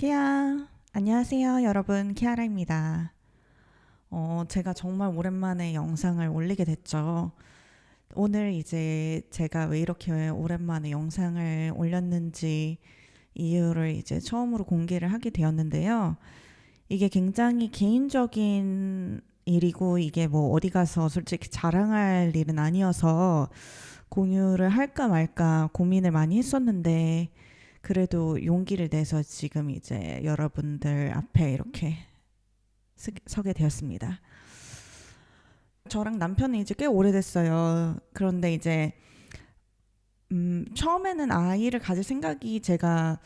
케아, 안녕하세요, 여러분. 케아라입니다. 제가 정말 오랜만에 영상을 올리게 됐죠. 오늘 이제 제가 왜 이렇게 오랜만에 영상을 올렸는지 이유를 이제 처음으로 공개를 하게 되었는데요. 이게 굉장히 개인적인 일이고 이게 뭐 어디 가서 솔직히 자랑할 일은 아니어서 공유를 할까 말까 고민을 많이 했었는데 그래도 용기를 내서 지금 이제 여러분들 앞에 이렇게 서게 되었습니다. 저랑 남편이 이제 꽤 오래됐어요. 그런데 이제 처음에는 아이를 가질 생각이 제가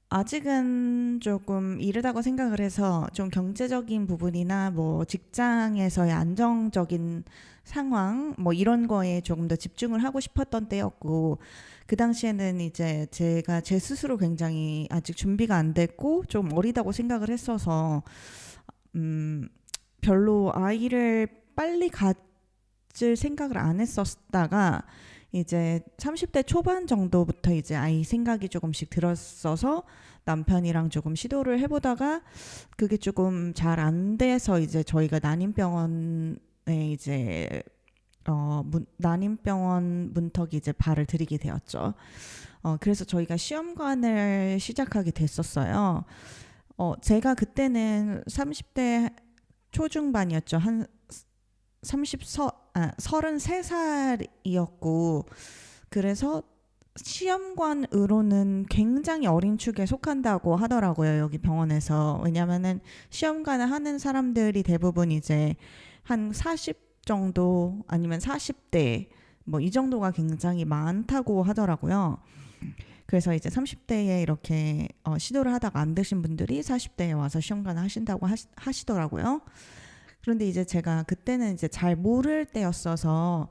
아직은 조금 이르다고 생각을 해서 좀 경제적인 부분이나 뭐 직장에서의 안정적인 상황 뭐 이런 거에 조금 더 집중을 하고 싶었던 때였고 그 당시에는 이제 제가 제 스스로 굉장히 아직 준비가 안 됐고 좀 어리다고 생각을 했어서 음 별로 아이를 빨리 가질 생각을 안 했었다가 이제 30대 초반 정도부터 이제 아이 생각이 조금씩 들었어서 남편이랑 조금 시도를 해보다가 그게 조금 잘 안 돼서 이제 저희가 난임병원에 이제 난임병원 문턱이 이제 발을 들이게 되었죠. 그래서 저희가 시험관을 시작하게 됐었어요. 제가 그때는 30대 초중반이었죠. 한 33살이었고 그래서 시험관으로는 굉장히 어린 축에 속한다고 하더라고요. 여기 병원에서. 왜냐면은 시험관을 하는 사람들이 대부분 이제 한 40 정도 아니면 40대 뭐 이 정도가 굉장히 많다고 하더라고요. 그래서 이제 30대에 이렇게 시도를 하다가 안 되신 분들이 40대에 와서 시험관을 하신다고 하시더라고요. 그런데 이제 제가 그때는 이제 잘 모를 때였어서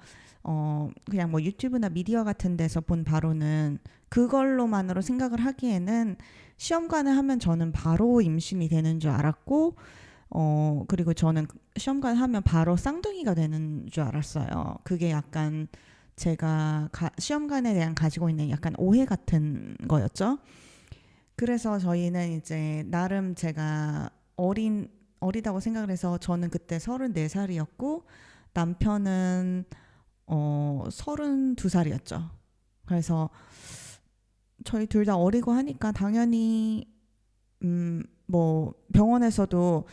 그냥 뭐 유튜브나 미디어 같은 데서 본 바로는 그걸로만으로 생각을 하기에는 시험관을 하면 저는 바로 임신이 되는 줄 알았고 그리고 저는 시험관 하면 바로 쌍둥이가 되는 줄 알았어요. 그게 약간 제가 시험관에 대한 가지고 있는 약간 오해 같은 거였죠. 그래서 저희는 이제 나름 제가 어리다고 생각을 해서 저는 그때 34살이었고 남편은 32살이었죠. 그래서 저희 둘 다 어리고 하니까 당연히 뭐 병원에서도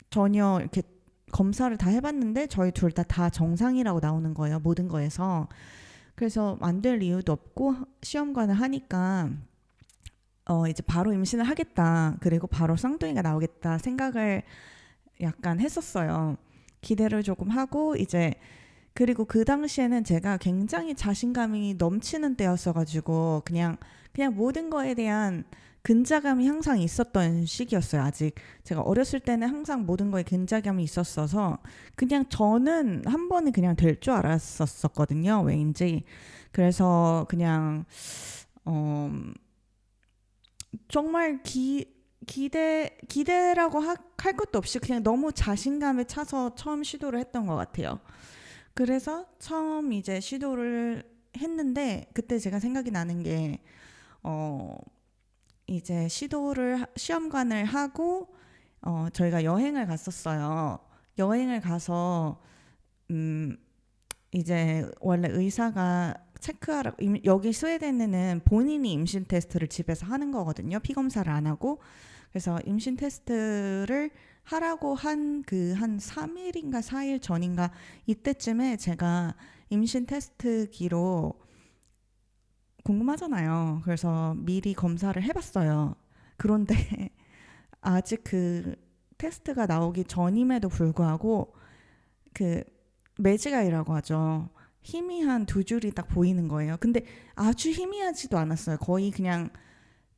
전혀 이렇게 검사를 다 해봤는데 저희 둘 다 정상이라고 나오는 거예요. 모든 거에서. 그래서 안 될 이유도 없고 시험관을 하니까 이제 바로 임신을 하겠다. 그리고 바로 쌍둥이가 나오겠다 생각을 약간 했었어요. 기대를 조금 하고 이제 그리고 그 당시에는 제가 굉장히 자신감이 넘치는 때였어가지고 그냥 모든 거에 대한 근자감이 항상 있었던 시기였어요. 아직 제가 어렸을 때는 항상 모든 거에 근자감이 있었어서 그냥 저는 한 번은 그냥 될 줄 알았었거든요. 왜인지 그래서 그냥 정말 기대라고 할 것도 없이 그냥 너무 자신감에 차서 처음 시도를 했던 것 같아요. 그래서 처음 이제 시도를 했는데 그때 제가 생각이 나는 게 이제 시험관을 하고 저희가 여행을 갔었어요. 여행을 가서 이제 원래 의사가 체크하라 여기 스웨덴에는 본인이 임신 테스트를 집에서 하는 거거든요. 피 검사를 안 하고. 그래서 임신 테스트를 하라고 한 3일인가 4일 전인가 이때쯤에 제가 임신 테스트기로 궁금하잖아요. 그래서 미리 검사를 해봤어요. 그런데 아직 그 테스트가 나오기 전임에도 불구하고 그 매지가이라고 하죠. 희미한 두 줄이 딱 보이는 거예요. 근데 아주 희미하지도 않았어요. 거의 그냥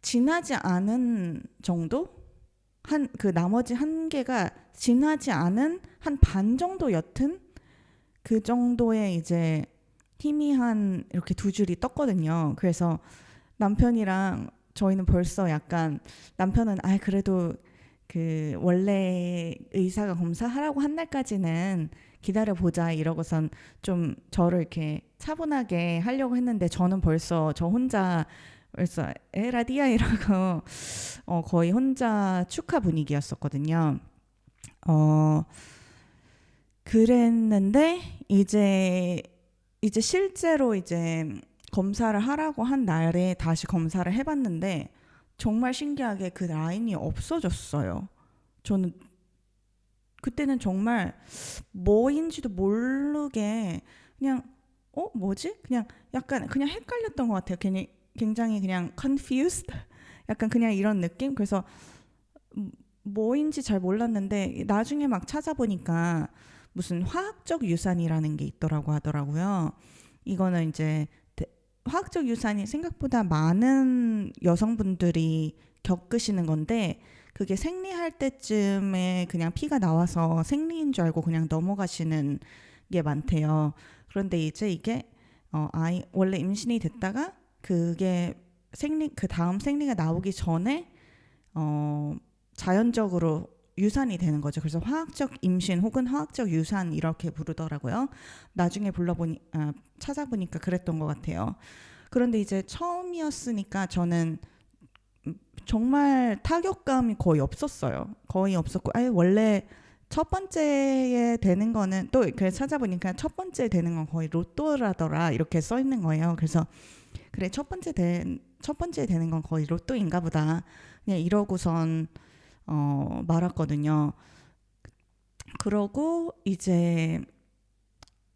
진하지 않은 정도? 나머지 한 개가 진하지 않은 한 반 정도 옅은 그 정도의 이제 희미한 이렇게 두 줄이 떴거든요. 그래서 남편이랑 저희는 벌써 약간 남편은 그래도 그 원래 의사가 검사하라고 한 날까지는 기다려보자 이러고선 좀 저를 이렇게 차분하게 하려고 했는데 저는 벌써 저 혼자 그래서 에라디아이라고 거의 혼자 축하 분위기였었거든요. 어, 그랬는데 이제 실제로 이제 검사를 하라고 한 날에 다시 검사를 해봤는데 정말 신기하게 그 라인이 없어졌어요. 저는 그때는 정말 뭐인지도 모르게 그냥 뭐지? 그냥 약간 그냥 헷갈렸던 것 같아요. 굉장히 그냥 confused? 약간 그냥 이런 느낌? 그래서 뭐인지 잘 몰랐는데 나중에 막 찾아보니까 무슨 화학적 유산이라는 게 있더라고 하더라고요. 이거는 이제 화학적 유산이 생각보다 많은 여성분들이 겪으시는 건데 그게 생리할 때쯤에 그냥 피가 나와서 생리인 줄 알고 그냥 넘어가시는 게 많대요. 그런데 이제 이게 원래 임신이 됐다가 그게 그 다음 생리가 나오기 전에 자연적으로 유산이 되는 거죠. 그래서 화학적 임신 혹은 화학적 유산 이렇게 부르더라고요. 나중에 찾아보니까 그랬던 것 같아요. 그런데 이제 처음이었으니까 저는 정말 타격감이 거의 없었어요. 거의 없었고, 원래 첫 번째에 되는 거는 또 그래서 찾아보니까 첫 번째 되는 건 거의 로또라더라 이렇게 써 있는 거예요. 그래서 그래 첫 번째 되는 건 거의 로또인가 보다. 그냥 이러고선 말았거든요. 그러고 이제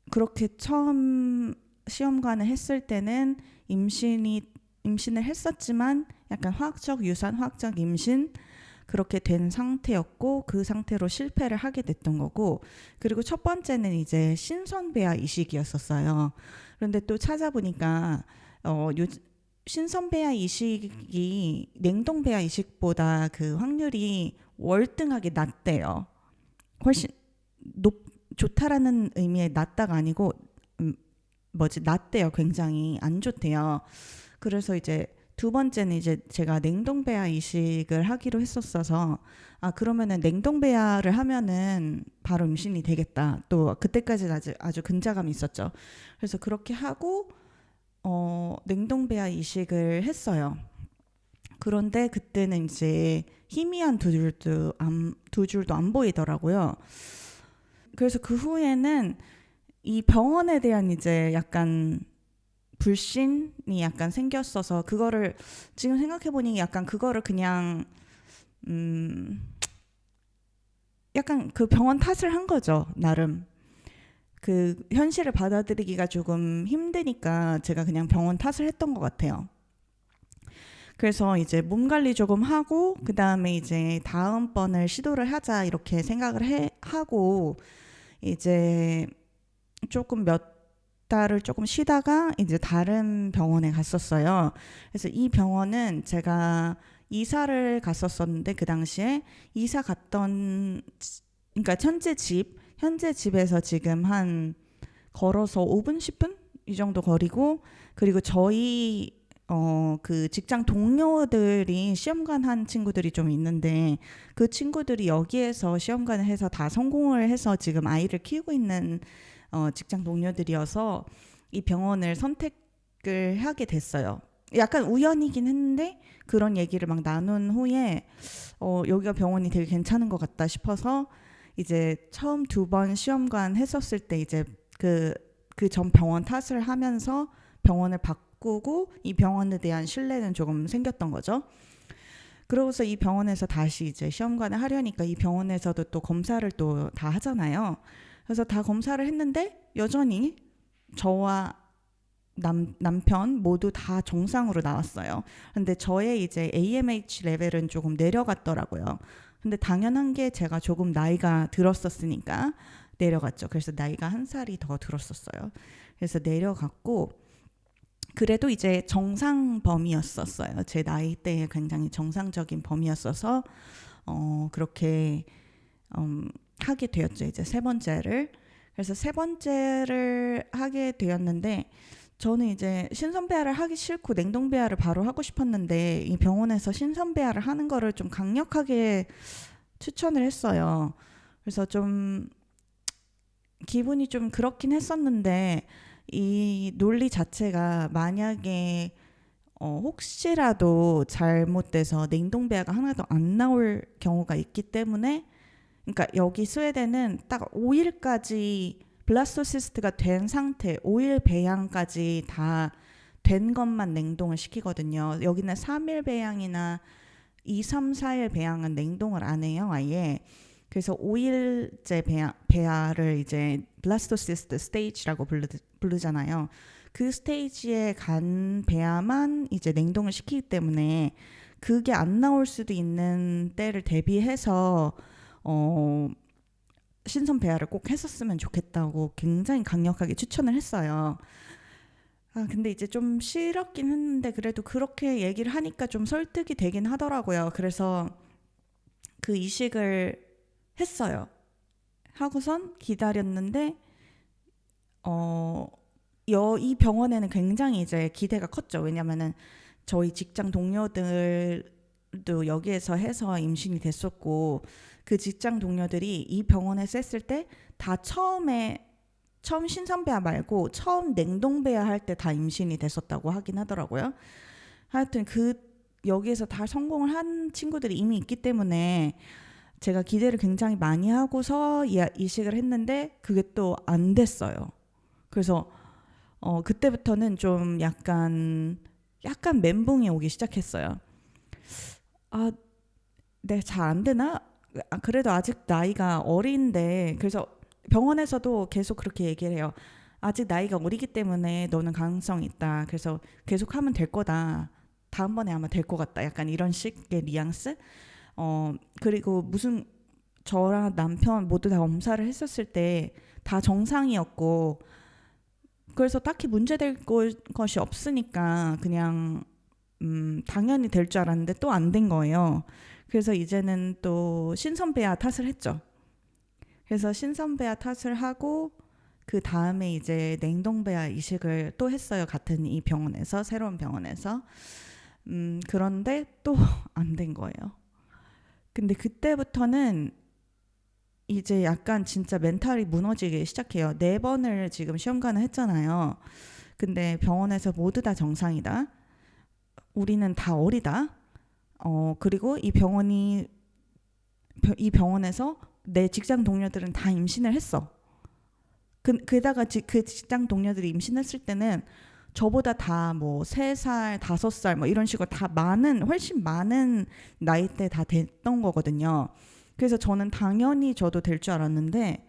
그렇게 처음 시험관을 했을 때는 임신을 했었지만 약간 화학적 유산, 화학적 임신 그렇게 된 상태였고 그 상태로 실패를 하게 됐던 거고 그리고 첫 번째는 이제 신선배아 이식이었었어요. 그런데 또 찾아보니까 신선배아 이식이 냉동배아 이식보다 그 확률이 월등하게 낮대요. 훨씬 좋다라는 의미의 낮다가 아니고 낮대요. 굉장히 안 좋대요. 그래서 이제 두 번째는 이제 제가 냉동배아 이식을 하기로 했었어서 그러면은 냉동배아를 하면은 바로 임신이 되겠다. 또 그때까지는 아주 근자감이 있었죠. 그래서 그렇게 하고 냉동배아 이식을 했어요. 그런데 그때는 이제 희미한 두 줄도 안 보이더라고요. 그래서 그 후에는 이 병원에 대한 이제 약간 불신이 약간 생겼어서 그거를 지금 생각해보니 약간 그거를 그냥 약간 그 병원 탓을 한 거죠. 나름 그 현실을 받아들이기가 조금 힘드니까 제가 그냥 병원 탓을 했던 것 같아요. 그래서 이제 몸 관리 조금 하고 그 다음에 이제 다음번을 시도를 하자 이렇게 생각을 하고 이제 조금 몇 달을 조금 쉬다가 이제 다른 병원에 갔었어요. 그래서 이 병원은 제가 이사를 갔었었는데 그 당시에 이사 갔던 그러니까 현재 집에서 지금 한 걸어서 5분 10분 이 정도 거리고 그리고 저희 그 직장 동료들이 시험관 한 친구들이 좀 있는데 그 친구들이 여기에서 시험관을 해서 다 성공을 해서 지금 아이를 키우고 있는 직장 동료들이어서 이 병원을 선택을 하게 됐어요. 약간 우연이긴 했는데 그런 얘기를 막 나눈 후에 여기가 병원이 되게 괜찮은 것 같다 싶어서 이제 처음 2번 시험관 했었을 때 이제 그 전 병원 탓을 하면서 병원을 바꾸고 이 병원에 대한 신뢰는 조금 생겼던 거죠. 그러고서 이 병원에서 다시 이제 시험관을 하려니까 이 병원에서도 또 검사를 또 다 하잖아요. 그래서 다 검사를 했는데 여전히 저와 남편 모두 다 정상으로 나왔어요. 근데 저의 이제 AMH 레벨은 조금 내려갔더라고요. 근데 당연한 게 제가 조금 나이가 들었었으니까 내려갔죠. 그래서 나이가 1살이 더 들었었어요. 그래서 내려갔고 그래도 이제 정상 범위였었어요. 제 나이대에 굉장히 정상적인 범위였어서 그렇게 하게 되었죠. 이제 세 번째를. 그래서 세 번째를 하게 되었는데 저는 이제 신선배아를 하기 싫고 냉동배아를 바로 하고 싶었는데 이 병원에서 신선배아를 하는 거를 좀 강력하게 추천을 했어요. 그래서 좀 기분이 좀 그렇긴 했었는데 이 논리 자체가 만약에 혹시라도 잘못돼서 냉동배아가 하나도 안 나올 경우가 있기 때문에, 그러니까 여기 스웨덴은 딱 5일까지 블라스토시스트가 된 상태, 5일 배양까지 다 된 것만 냉동을 시키거든요. 여기는 3일 배양이나 2, 3, 4일 배양은 냉동을 안 해요, 아예. 그래서 5일째 배아를 이제 블라스토시스트 스테이지라고 부르잖아요. 그 스테이지에 간 배아만 이제 냉동을 시키기 때문에 그게 안 나올 수도 있는 때를 대비해서 신선 배아를 꼭 했었으면 좋겠다고 굉장히 강력하게 추천을 했어요. 근데 이제 좀 싫었긴 했는데 그래도 그렇게 얘기를 하니까 좀 설득이 되긴 하더라고요. 그래서 그 이식을 했어요. 하고선 기다렸는데 이 병원에는 굉장히 이제 기대가 컸죠. 왜냐면은 저희 직장 동료들도 여기에서 해서 임신이 됐었고, 그 직장 동료들이 이 병원에 셌을 때 다 처음 신선배아 말고 처음 냉동배아 할 때 다 임신이 됐었다고 하긴 하더라고요. 하여튼 여기에서 다 성공을 한 친구들이 이미 있기 때문에 제가 기대를 굉장히 많이 하고서 이식을 했는데 그게 또 안 됐어요. 그래서 그때부터는 좀 약간 멘붕이 오기 시작했어요. 네, 잘 안 되나? 그래도 아직 나이가 어린데, 그래서 병원에서도 계속 그렇게 얘기를 해요. 아직 나이가 어리기 때문에 너는 가능성이 있다. 그래서 계속 하면 될 거다. 다음번에 아마 될 것 같다. 약간 이런 식의 뉘앙스? 그리고 무슨 저랑 남편 모두 다 검사를 했었을 때 다 정상이었고, 그래서 딱히 문제될 것이 없으니까 그냥 당연히 될 줄 알았는데 또 안 된 거예요. 그래서 이제는 또 신선배아 탓을 했죠. 그래서 신선배아 탓을 하고 그 다음에 이제 냉동배아 이식을 또 했어요. 같은 이 병원에서, 새로운 병원에서. 그런데 또 안 된 거예요. 근데 그때부터는 이제 약간 진짜 멘탈이 무너지기 시작해요. 4번을 지금 시험관을 했잖아요. 근데 병원에서 모두 다 정상이다. 우리는 다 어리다. 그리고 이 병원에서 내 직장 동료들은 다 임신을 했어. 게다가 그 직장 동료들이 임신했을 때는 저보다 다 뭐 3살, 5살 뭐 이런 식으로 다 훨씬 많은 나이대 다 됐던 거거든요. 그래서 저는 당연히 저도 될 줄 알았는데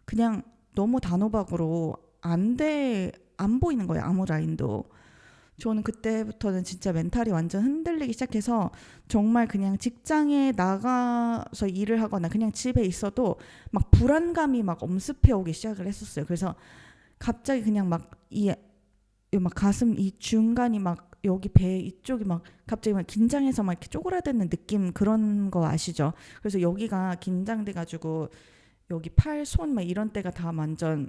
그냥 너무 단호박으로 안 보이는 거예요. 아무 라인도. 저는 그때부터는 진짜 멘탈이 완전 흔들리기 시작해서 정말 그냥 직장에 나가서 일을 하거나 그냥 집에 있어도 막 불안감이 막 엄습해 오기 시작을 했었어요. 그래서 갑자기 그냥 막 가슴 이 중간이 막 여기 배 이쪽이 막 갑자기 막 긴장해서 막 이렇게 쪼그라드는 느낌, 그런 거 아시죠? 그래서 여기가 긴장돼 가지고 여기 팔, 손 막 이런 데가 다 완전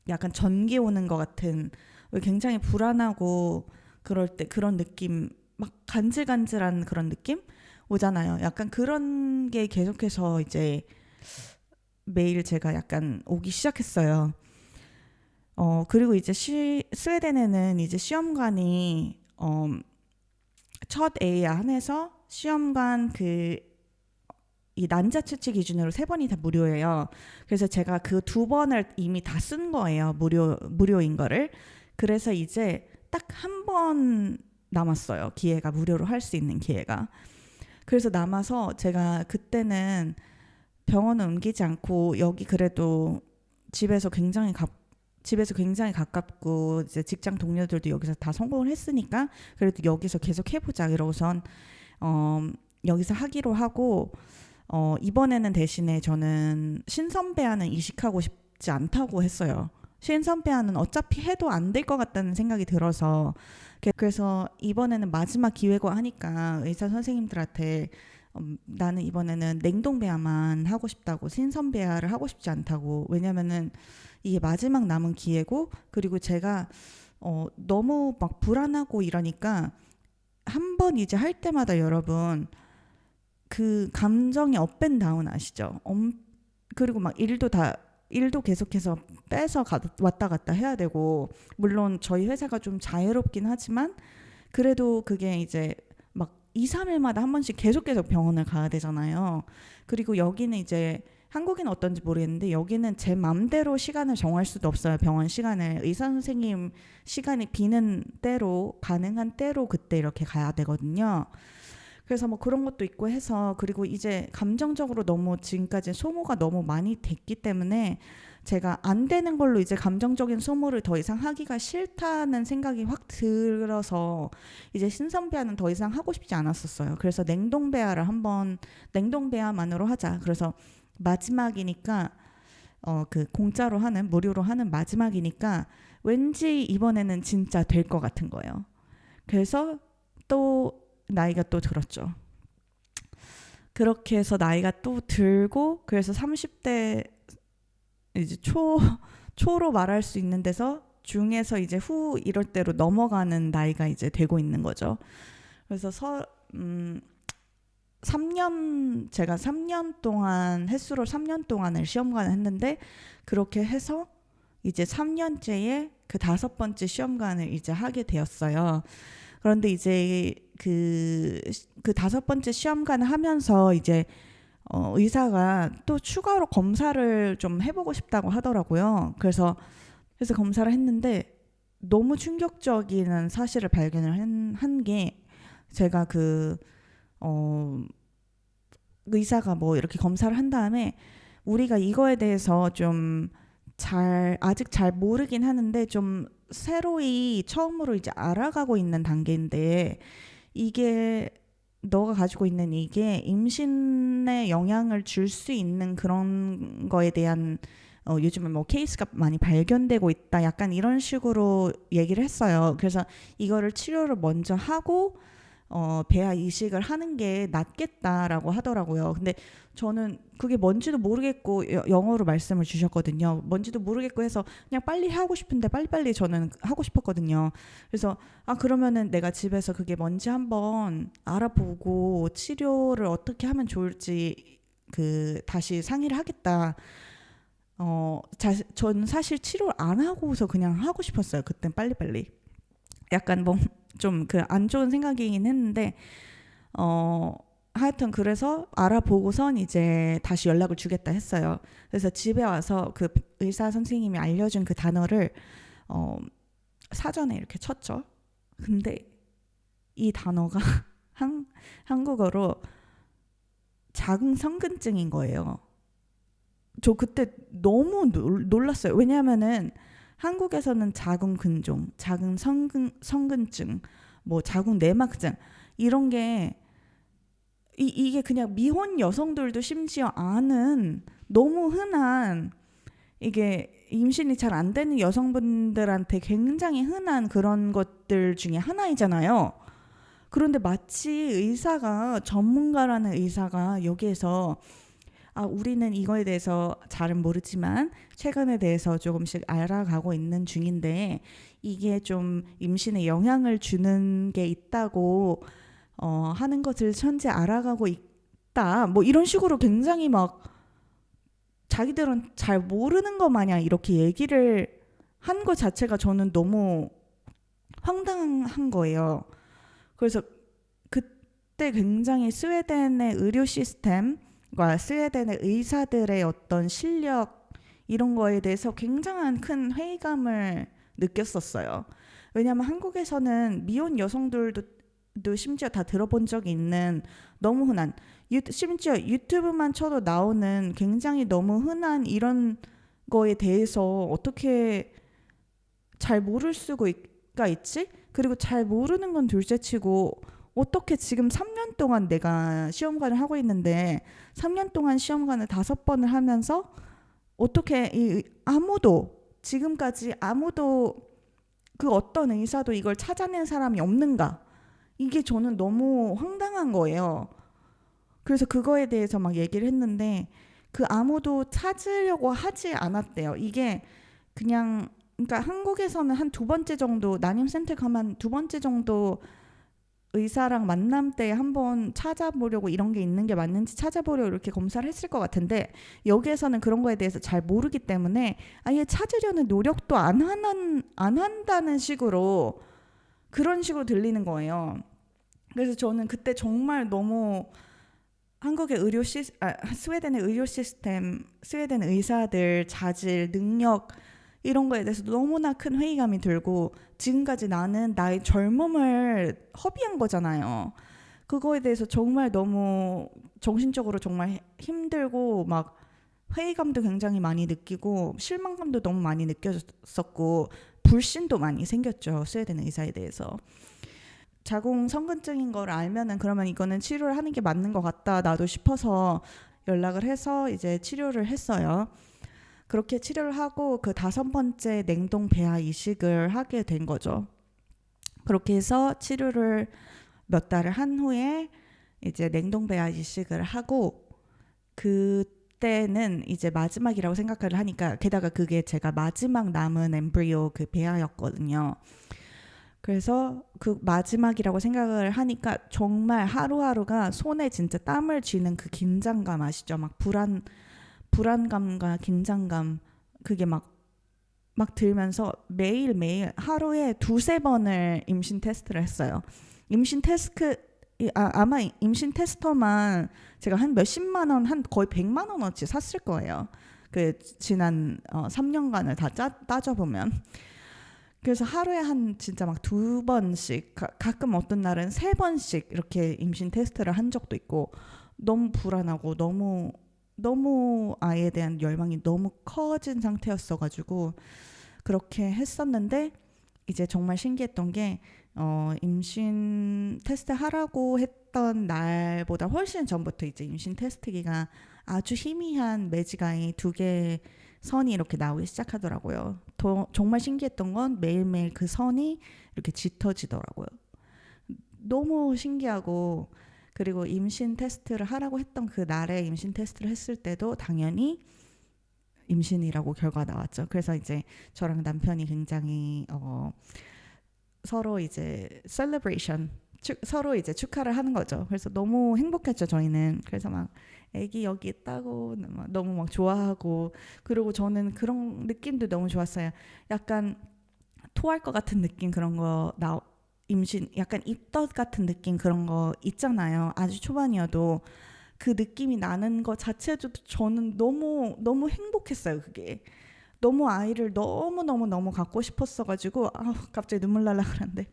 약간 전기 오는 것 같은, 굉장히 불안하고 그럴 때 그런 느낌, 막 간질간질한 그런 느낌 오잖아요. 약간 그런 게 계속해서 이제 매일 제가 약간 오기 시작했어요. 그리고 이제 스웨덴에는 이제 시험관이 첫 A에 한해서 시험관 이 난자 채취 기준으로 3번이 다 무료예요. 그래서 제가 그 2번을 이미 다 쓴 거예요. 무료인 거를. 그래서 이제 딱 한 번 남았어요. 기회가, 무료로 할 수 있는 기회가. 그래서 남아서 제가 그때는 병원을 옮기지 않고 여기 그래도 집에서 굉장히 가깝고 이제 직장 동료들도 여기서 다 성공을 했으니까 그래도 여기서 계속 해보자 이러고선 여기서 하기로 하고, 이번에는 대신에 저는 신선배아는 이식하고 싶지 않다고 했어요. 신선배아는 어차피 해도 안 될 것 같다는 생각이 들어서, 그래서 이번에는 마지막 기회고 하니까 의사 선생님들한테 나는 이번에는 냉동배아만 하고 싶다고, 신선배아를 하고 싶지 않다고. 왜냐면은 이게 마지막 남은 기회고, 그리고 제가 너무 막 불안하고 이러니까 한 번 이제 할 때마다 여러분 그 감정이 업앤다운 아시죠? 그리고 막 일도 계속해서 빼서 왔다 갔다 해야 되고, 물론 저희 회사가 좀 자유롭긴 하지만 그래도 그게 이제 막 2, 3일마다 한 번씩 계속 병원을 가야 되잖아요. 그리고 여기는 이제 한국은 어떤지 모르겠는데 여기는 제 맘대로 시간을 정할 수도 없어요. 병원 시간을. 의사 선생님 시간이 비는 때로 가능한 때로 그때 이렇게 가야 되거든요. 그래서 뭐 그런 것도 있고 해서 그리고 이제 감정적으로 너무 지금까지 소모가 너무 많이 됐기 때문에 제가 안 되는 걸로 이제 감정적인 소모를 더 이상 하기가 싫다는 생각이 확 들어서 이제 신선배아는 더 이상 하고 싶지 않았었어요. 그래서 냉동배아를 한번 냉동배아만으로 하자. 그래서 마지막이니까 그 공짜로 하는 무료로 하는 마지막이니까 왠지 이번에는 진짜 될 것 같은 거예요. 그래서 또 나이가 또 들었죠. 그렇게 해서 나이가 또 들고 그래서 30대 이제 초로 말할 수 있는 데서 중에서 이제 후 이럴 때로 넘어가는 나이가 이제 되고 있는 거죠. 그래서 3년 제가 3년 동안 횟수로 3년 동안을 시험관을 했는데 그렇게 해서 이제 3년째에 그 5번째 시험관을 이제 하게 되었어요. 그런데 이제 그 5번째 시험관을 하면서 이제 의사가 또 추가로 검사를 좀 해보고 싶다고 하더라고요. 그래서 검사를 했는데 너무 충격적인 사실을 발견을 한 게 제가 의사가 뭐 이렇게 검사를 한 다음에 우리가 이거에 대해서 좀 아직 잘 모르긴 하는데 좀 새로이 처음으로 이제 알아가고 있는 단계인데 이게 너가 가지고 있는 이게 임신에 영향을 줄 수 있는 그런 거에 대한 요즘에 뭐 케이스가 많이 발견되고 있다 약간 이런 식으로 얘기를 했어요. 그래서 이거를 치료를 먼저 하고 배아 이식을 하는 게 낫겠다라고 하더라고요. 근데 저는 그게 뭔지도 모르겠고 영어로 말씀을 주셨거든요. 뭔지도 모르겠고 해서 그냥 빨리 하고 싶은데 빨리빨리 저는 하고 싶었거든요. 그래서 그러면은 내가 집에서 그게 뭔지 한번 알아보고 치료를 어떻게 하면 좋을지 다시 상의를 하겠다. 저는 사실 치료를 안 하고서 그냥 하고 싶었어요. 그땐 빨리빨리. 약간 뭐 좀 안 좋은 생각이긴 했는데 하여튼 그래서 알아보고선 이제 다시 연락을 주겠다 했어요. 그래서 집에 와서 그 의사 선생님이 알려준 그 단어를 사전에 이렇게 쳤죠. 근데 이 단어가 한국어로 자궁성근증인 거예요. 저 그때 너무 놀랐어요. 왜냐하면은 한국에서는 자궁근종, 자궁성근증, 뭐 자궁내막증 이런 게 이게 그냥 미혼 여성들도 심지어 아는 너무 흔한 이게 임신이 잘 안 되는 여성분들한테 굉장히 흔한 그런 것들 중에 하나이잖아요. 그런데 마치 전문가라는 의사가 여기에서 우리는 이거에 대해서 잘은 모르지만 최근에 대해서 조금씩 알아가고 있는 중인데 이게 좀 임신에 영향을 주는 게 있다고 하는 것을 현재 알아가고 있다. 뭐 이런 식으로 굉장히 막 자기들은 잘 모르는 것 마냥 이렇게 얘기를 한 것 자체가 저는 너무 황당한 거예요. 그래서 그때 굉장히 스웨덴의 의료 시스템과 스웨덴의 의사들의 어떤 실력 이런 거에 대해서 굉장한 큰 회의감을 느꼈었어요. 왜냐하면 한국에서는 미혼 여성들도 심지어 다 들어본 적이 있는 너무 흔한 심지어 유튜브만 쳐도 나오는 굉장히 너무 흔한 이런 거에 대해서 어떻게 잘 모를 수가 있지? 그리고 잘 모르는 건 둘째치고 어떻게 지금 3년 동안 내가 시험관을 하고 있는데 3년 동안 시험관을 5번을 하면서 어떻게 지금까지 아무도 그 어떤 의사도 이걸 찾아낸 사람이 없는가? 이게 저는 너무 황당한 거예요. 그래서 그거에 대해서 막 얘기를 했는데 아무도 찾으려고 하지 않았대요. 이게 그냥 그러니까 한국에서는 한 2번째 정도 난임센터 가면 2번째 정도 의사랑 만남 때 한번 찾아보려고 이런 게 있는 게 맞는지 찾아보려고 이렇게 검사를 했을 것 같은데 여기에서는 그런 거에 대해서 잘 모르기 때문에 아예 찾으려는 노력도 안 한다는 식으로 그런 식으로 들리는 거예요. 그래서 저는 그때 정말 너무 한국의 스웨덴의 의료 시스템, 스웨덴 의사들 자질, 능력 이런 거에 대해서 너무나 큰 회의감이 들고, 지금까지 나는 나의 젊음을 허비한 거잖아요. 그거에 대해서 정말 너무 정신적으로 정말 힘들고, 막 회의감도 굉장히 많이 느끼고 실망감도 너무 많이 느껴졌었고 불신도 많이 생겼죠. 스웨덴 의사에 대해서. 자궁성근증인 걸 알면은 그러면 이거는 치료를 하는 게 맞는 것 같다 나도 싶어서 연락을 해서 이제 치료를 했어요. 그렇게 치료를 하고 그 5번째 냉동 배아 이식을 하게 된 거죠. 그렇게 해서 치료를 몇 달을 한 후에 이제 냉동 배아 이식을 하고, 그때는 이제 마지막이라고 생각을 하니까, 게다가 그게 제가 마지막 남은 엠브리오 그 배아였거든요. 그래서 그 마지막이라고 생각을 하니까 정말 하루하루가 손에 진짜 땀을 쥐는 그 긴장감 아시죠? 막 불안감과 긴장감, 그게 막 들면서 매일매일 하루에 2-3번을 임신 테스트를 했어요. 아마 임신 테스터만 제가 한 몇십만 원, 한 거의 100만 원어치 샀을 거예요. 그 지난 3년간을 다 따져보면. 그래서 하루에 한 진짜 막 2번씩, 가끔 어떤 날은 3번씩 이렇게 임신 테스트를 한 적도 있고, 너무 불안하고 너무 아이에 대한 열망이 너무 커진 상태였어가지고 그렇게 했었는데, 이제 정말 신기했던 게 임신 테스트 하라고 했던 날보다 훨씬 전부터 이제 임신 테스트기가 아주 희미한 매지가이 2개 선이 이렇게 나오기 시작하더라고요. 정말 신기했던 건 매일매일 그 선이 이렇게 짙어지더라고요. 너무 신기하고, 그리고 임신 테스트를 하라고 했던 그 날에 임신 테스트를 했을 때도 당연히 임신이라고 결과가 나왔죠. 그래서 이제 저랑 남편이 굉장히 서로 이제 셀러브레이션, 서로 이제 축하를 하는 거죠. 그래서 너무 행복했죠, 저희는. 그래서 막 애기 여기 있다고 너무 막 좋아하고, 그리고 저는 그런 느낌도 너무 좋았어요. 약간 토할 것 같은 느낌, 그런 거 임신 약간 입덧 같은 느낌, 그런 거 있잖아요. 아주 초반이어도 그 느낌이 나는 거 자체도 저는 너무 행복했어요. 그게 너무 아이를 너무 갖고 싶었어가지고 갑자기 눈물 날라 그러는데,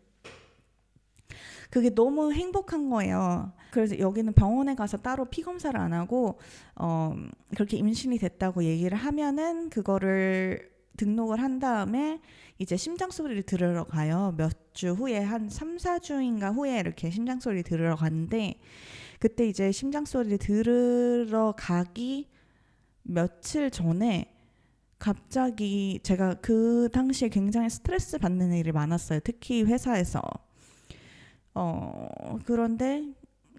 그게 너무 행복한 거예요. 그래서 여기는 병원에 가서 따로 피 검사를 안 하고 그렇게 임신이 됐다고 얘기를 하면은 그거를 등록을 한 다음에 이제 심장 소리를 들으러 가요. 몇 주 후에, 한 3-4주인가 후에 이렇게 심장 소리 들으러 갔는데, 그때 이제 심장 소리를 들으러 가기 며칠 전에 갑자기 제가 그 당시에 굉장히 스트레스 받는 일이 많았어요. 특히 회사에서. 그런데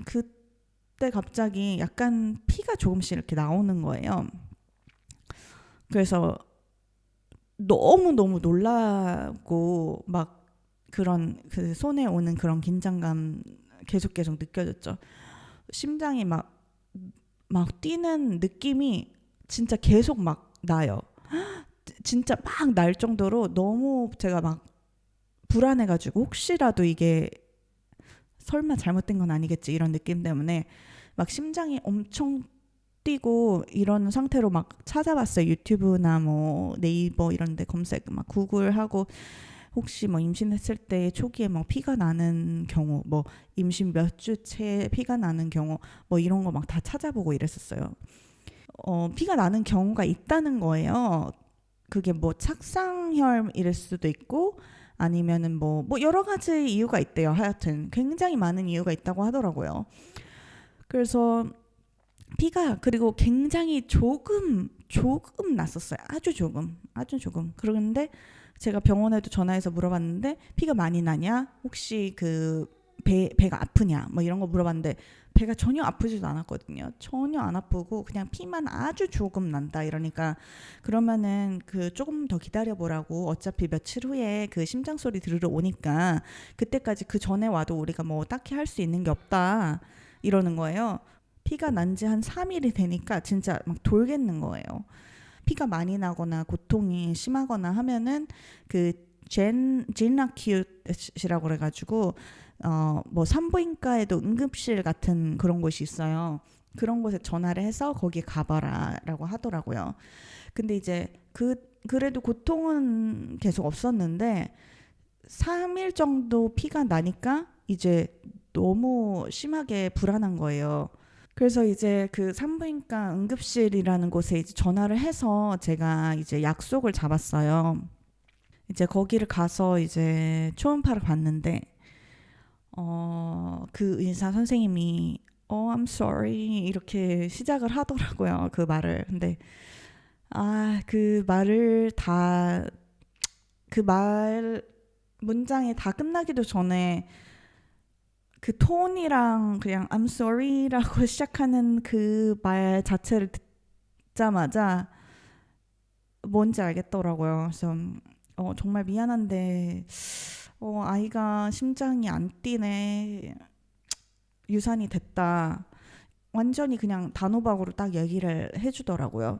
그때 갑자기 약간 피가 조금씩 이렇게 나오는 거예요. 그래서 너무 놀라고 막 그런 그 손에 오는 그런 긴장감 계속 느껴졌죠. 심장이 막 뛰는 느낌이 진짜 계속 막 나요. 진짜 막 날 정도로 너무 제가 막 불안해가지고, 혹시라도 이게 설마 잘못된 건 아니겠지 이런 느낌 때문에 막 심장이 엄청 뛰고 이런 상태로 막 찾아봤어요. 유튜브나 뭐 네이버 이런 데 검색, 막 구글하고 혹시 뭐 임신했을 때 초기에 뭐 피가 나는 경우, 뭐 임신 몇 주째 피가 나는 경우, 뭐 이런 거 막 다 찾아보고 이랬었어요. 피가 나는 경우가 있다는 거예요. 그게 뭐 착상혈일 수도 있고 아니면은 뭐 여러 가지 이유가 있대요. 하여튼 굉장히 많은 이유가 있다고 하더라고요. 그래서 피가, 그리고 굉장히 조금 났었어요. 아주 조금. 그런데 제가 병원에도 전화해서 물어봤는데, 피가 많이 나냐? 혹시 그 배가 아프냐? 뭐 이런 거 물어봤는데, 배가 전혀 아프지도 않았거든요. 전혀 안 아프고 그냥 피만 아주 조금 난다 이러니까, 그러면은 그 조금 더 기다려보라고, 어차피 며칠 후에 그 심장 소리 들으러 오니까 그때까지 그 전에 와도 우리가 뭐 딱히 할 수 있는 게 없다 이러는 거예요. 피가 난 지 한 3일이 되니까 진짜 막 돌겠는 거예요. 피가 많이 나거나 고통이 심하거나 하면은 그 제나키웃이라고 그래가지고 뭐 산부인과에도 응급실 같은 그런 곳이 있어요. 그런 곳에 전화를 해서 거기 가봐라라고 하더라고요. 근데 이제 그래도 고통은 계속 없었는데 3일 정도 피가 나니까 이제 너무 심하게 불안한 거예요. 그래서 이제 그 산부인과 응급실이라는 곳에 이제 전화를 해서 제가 이제 약속을 잡았어요. 이제 거기를 가서 이제 초음파를 봤는데 그 의사 선생님이 I'm sorry 이렇게 시작을 하더라고요. 그 말을. 근데 그 말을 다 그 말 문장이 다 끝나기도 전에 그 톤이랑 그냥 I'm sorry라고 시작하는 그 말 자체를 듣자마자 뭔지 알겠더라고요. 그래서 정말 미안한데 아이가 심장이 안 뛰네. 유산이 됐다. 완전히 그냥 단호박으로 딱 얘기를 해주더라고요.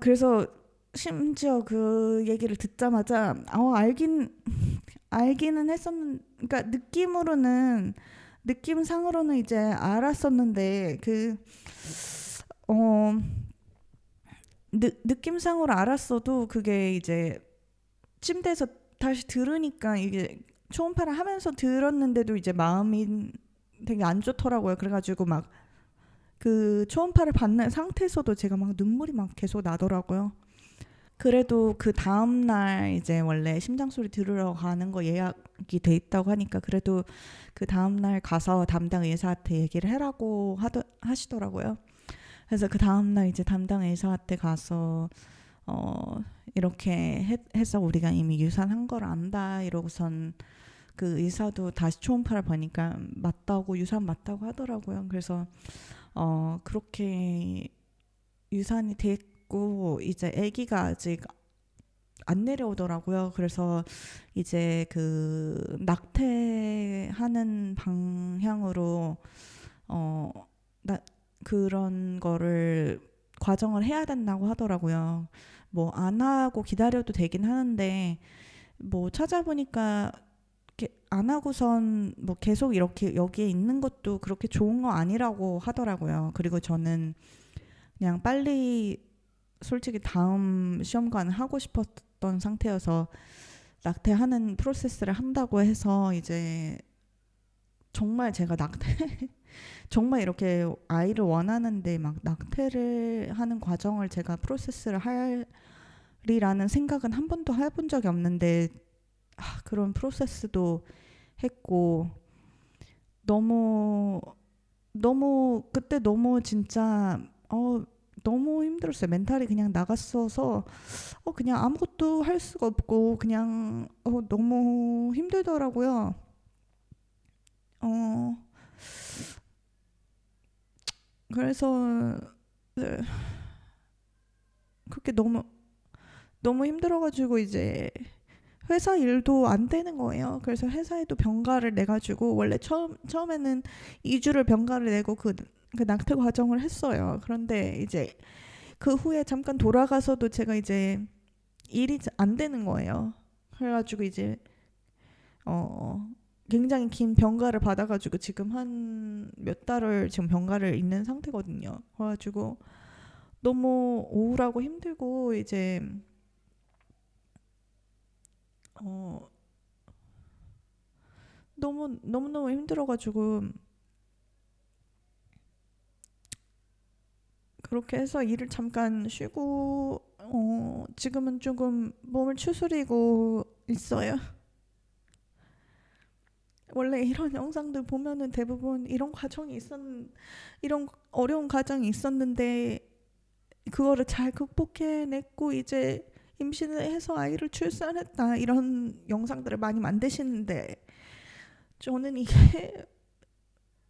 그래서 심지어 그 얘기를 듣자마자 알기는 했었는, 그러니까 느낌상으로는 이제 알았었는데 느낌상으로 알았어도 그게 이제 침대에서 다시 들으니까 이게 초음파를 하면서 들었는데도 이제 마음이 되게 안 좋더라고요. 그래가지고 막 그 초음파를 받는 상태에서도 제가 막 눈물이 막 계속 나더라고요. 그래도 그 다음날 이제 원래 심장 소리 들으러 가는 거 예약이 돼 있다고 하니까 그래도 그 다음날 가서 담당 의사한테 얘기를 해라고 하시더라고요. 그래서 그 다음날 이제 담당 의사한테 가서 이렇게 해서 우리가 이미 유산한 걸 안다 이러고선 그 의사도 다시 초음파를 보니까 유산 맞다고 하더라고요. 그래서 그렇게 유산이 됐고 이제 아기가 아직 안 내려오더라고요. 그래서 이제 그 낙태하는 방향으로 그런 거를 과정을 해야 된다고 하더라고요. 뭐 안 하고 기다려도 되긴 하는데 뭐 찾아보니까 안 하고선 뭐 계속 이렇게 여기에 있는 것도 그렇게 좋은 거 아니라고 하더라고요. 그리고 저는 그냥 빨리 솔직히 다음 시험관 하고 싶었던 상태여서 낙태하는 프로세스를 한다고 해서 이제 정말 제가 정말 이렇게 아이를 원하는데 막 낙태를 하는 과정을 제가 프로세스를 하리라는 생각은 한 번도 해본 적이 없는데 그런 프로세스도 했고 너무 그때 너무 진짜 너무 힘들었어요. 멘탈이 그냥 나갔어서 그냥 아무것도 할 수가 없고 그냥 너무 힘들더라고요. 그래서 네, 그렇게 너무 힘들어가지고 이제 회사 일도 안 되는 거예요. 그래서 회사에도 병가를 내가지고 원래 처음에는 2주를 병가를 내고 그 낙태 과정을 했어요. 그런데 이제 그 후에 잠깐 돌아가서도 제가 이제 일이 안 되는 거예요. 그래가지고 이제 굉장히 긴 병가를 받아가지고 지금 한 몇 달을 지금 병가를 있는 상태거든요. 그래가지고 너무 우울하고 힘들고 이제 너무 힘들어가지고 그렇게 해서 일을 잠깐 쉬고 지금은 조금 몸을 추스리고 있어요. 원래 이런 영상들 보면은 대부분 이런 어려운 과정이 있었는데 그거를 잘 극복해냈고 이제 임신을 해서 아이를 출산했다 이런 영상들을 많이 만드시는데 저는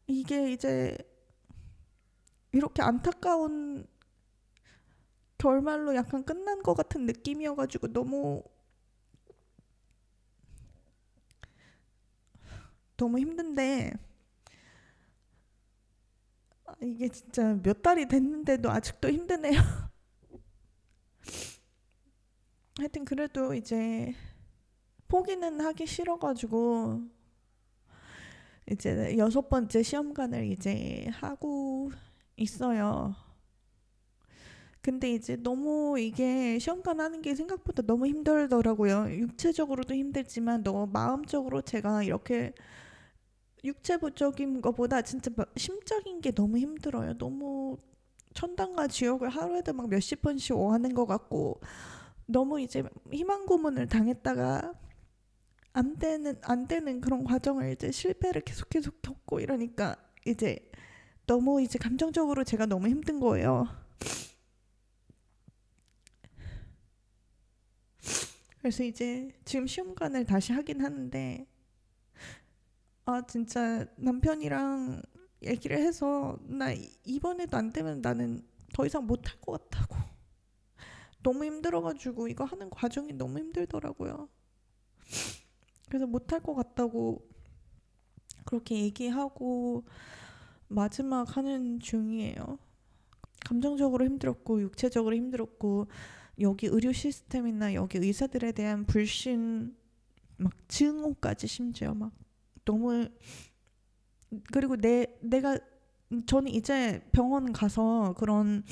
이게 이제 이렇게 안타까운 결말로 약간 끝난 것 같은 느낌이어가지고 너무 힘든데 이게 진짜 몇 달이 됐는데도 아직도 힘드네요. 하여튼 그래도 이제 포기는 하기 싫어가지고 이제 6번째 시험관을 이제 하고 있어요. 근데 이제 너무 이게 시험관 하는 게 생각보다 너무 힘들더라고요. 육체적으로도 힘들지만 너무 마음적으로 제가 이렇게 육체적인 것보다 진짜 심적인 게 너무 힘들어요. 너무 천당과 지옥을 하루에도 막 몇십 번씩 오가는 것 같고 너무 이제 희망 고문을 당했다가 안 되는 그런 과정을 이제 실패를 계속 겪고 이러니까 이제 너무 이제 감정적으로 제가 너무 힘든 거예요. 그래서 이제 지금 시험관을 다시 하긴 하는데 진짜 남편이랑 얘기를 해서 나 이번에도 안 되면 나는 더 이상 못 할 것 같다고. 너무 힘들어가지고 이거 하는 과정이 너무 힘들더라고요. 그래서 못 할 것 같다고 그렇게 얘기하고 마지막 하는 중이에요. 감정적으로 힘들었고 육체적으로 힘들었고 여기 의료 시스템이나 여기 의사들에 대한 불신 막 증오까지 심지어 막 너무 그리고 내가 저는 이제 병원 가서 그런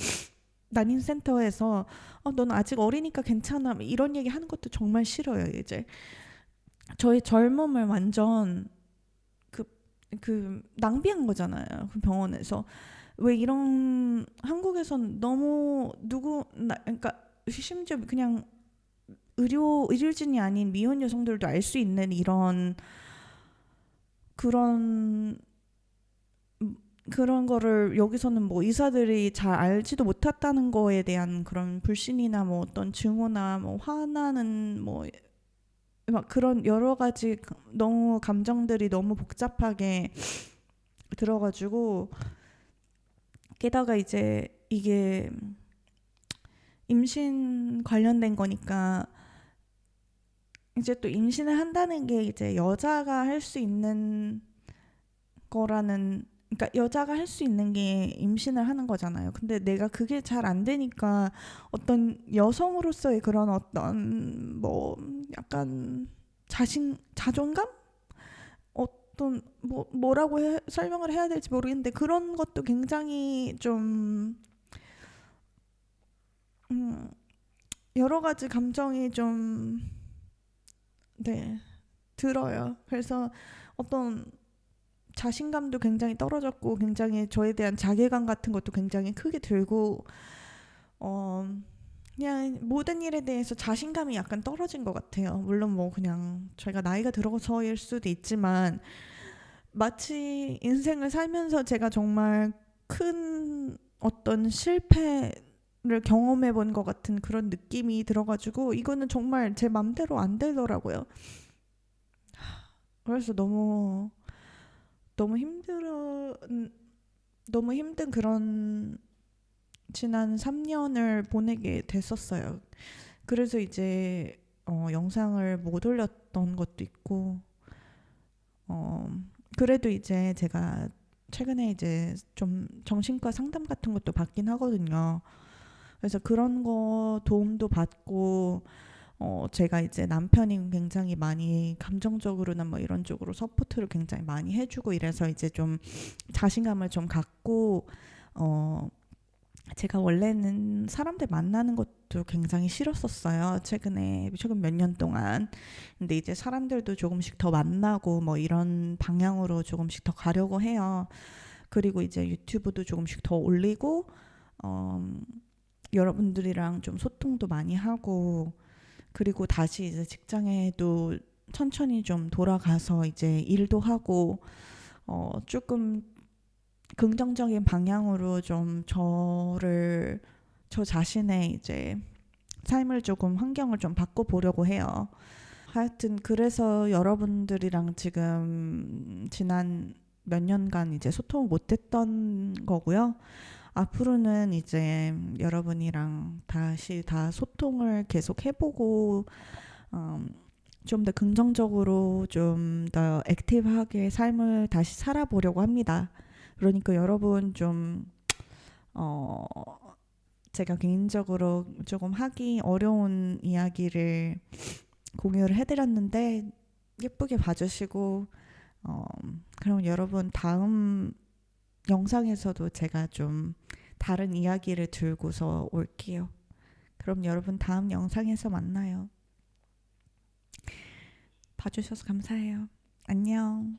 난임센터에서 넌 아직 어리니까 괜찮아 이런 얘기 하는 것도 정말 싫어요. 이제 저의 젊음을 완전 그, 그 낭비한 거잖아요. 그 병원에서 왜 이런 한국에선 너무 그러니까 심지어 그냥 의료진이 아닌 미혼 여성들도 알 수 있는 이런 그런 그런 거를 여기서는 뭐 의사들이 잘 알지도 못했다는 거에 대한 그런 불신이나 뭐 어떤 증오나 뭐 화나는 뭐 막 그런 여러 가지 너무 감정들이 너무 복잡하게 들어가지고 게다가 이제 이게 임신 관련된 거니까 이제 또 임신을 한다는 게 이제 여자가 할 수 있는 거라는 그러니까 여자가 할 수 있는 게 임신을 하는 거잖아요. 근데 내가 그게 잘 안 되니까 어떤 여성으로서의 그런 어떤 뭐 약간 자존감? 어떤 뭐라고 설명을 해야 될지 모르겠는데 그런 것도 굉장히 좀 여러 가지 감정이 좀 네, 들어요. 그래서 어떤 자신감도 굉장히 떨어졌고 굉장히 저에 대한 자괴감 같은 것도 굉장히 크게 들고 그냥 모든 일에 대해서 자신감이 약간 떨어진 것 같아요. 물론 뭐 그냥 저희가 나이가 들어서일 수도 있지만 마치 인생을 살면서 제가 정말 큰 어떤 실패를 경험해 본 것 같은 그런 느낌이 들어가지고 이거는 정말 제 맘대로 안 되더라고요. 그래서 너무 너무 힘든 그런 지난 3년을 보내게 됐었어요. 그래서 이제 영상을 못 올렸던 것도 있고 어, 그래도 이제 제가 최근에 이제 좀 정신과 상담 같은 것도 받긴 하거든요. 그래서 그런 거 도움도 받고 제가 이제 남편이 굉장히 많이 감정적으로나 뭐 이런 쪽으로 서포트를 굉장히 많이 해주고 이래서 이제 좀 자신감을 좀 갖고 제가 원래는 사람들 만나는 것도 굉장히 싫었었어요. 최근 몇 년 동안. 근데 이제 사람들도 조금씩 더 만나고 뭐 이런 방향으로 조금씩 더 가려고 해요. 그리고 이제 유튜브도 조금씩 더 올리고 여러분들이랑 좀 소통도 많이 하고 그리고 다시 이제 직장에도 천천히 좀 돌아가서 이제 일도 하고 조금 긍정적인 방향으로 좀 저 자신의 이제 삶을 조금 환경을 좀 바꿔보려고 해요. 하여튼 그래서 여러분들이랑 지금 지난 몇 년간 이제 소통을 못했던 거고요. 앞으로는 이제 여러분이랑 다시 다 소통을 계속 해보고 좀 더 긍정적으로 좀 더 액티브하게 삶을 다시 살아보려고 합니다. 그러니까 여러분 좀 제가 개인적으로 조금 하기 어려운 이야기를 공유를 해드렸는데 예쁘게 봐주시고 그럼 여러분 다음 영상에서도 제가 좀 다른 이야기를 들고서 올게요. 그럼 여러분 다음 영상에서 만나요. 봐주셔서 감사해요. 안녕.